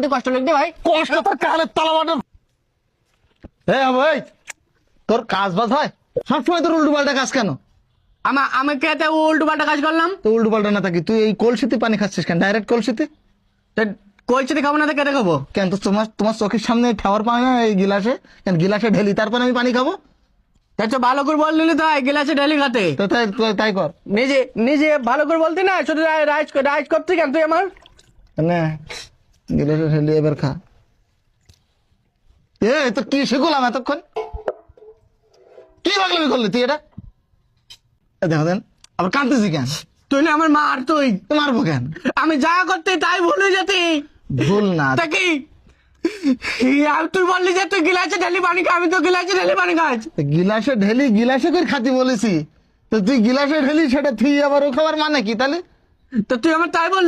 একটু কষ্ট লাগবে ভাই। কষ্ট তোর কানের তালা বাটা। ভাই তোর কাজ বাজ হয় সবসময় তোর উল্টো পাল্টা কাজ কেন? আমি কেতে উল্টো পাল্টা কাজ করলাম? তো উল্টো পাল্টা না থাকি তুই এই কলসিতে পানি খাচ্ছিস কেন? ডাইরেক্ট কলসিতে কইছে খাবো না তো কেটে খাবো? কেন? তো তোমার চোখের সামনে ঠাওয়ার পানি না এই গিলাসে, কেন গিলাসে ঢেলি তারপর আমি পানি খাবো? তো ভালো করে বললি তো গিলাসে ঢেলি খাতে। তো তাই কর। নিজে নিজে ভালো করে বলতি না, শুধু রাইজ করতে কেন তুই আমার? না গিলাসে ঢেলি এবার খা। তো কি শিখলাম এতক্ষণ? কি পাগলামি করলি তুই এটা? দেখো দেন আবার কাঁদতেছি কেন? তুই না আমার মার, তুই মারবো কেন? আমি যা করতে তাই ভুলে যেতি। ভুল না তা কি তুই বললি যে তুই গিলাসে ঢেলি পানি খা, আমি তো গিলাসে ঢেলি পানি খাই। গিলাসে ঢেলি গিলাসে করে খাতি বলেছি, তো তুই গিলাসে ঢেলি সেটা তুই আবার ও খাবার মানে কি তাহলে? তো তুই আমার তাই বললি।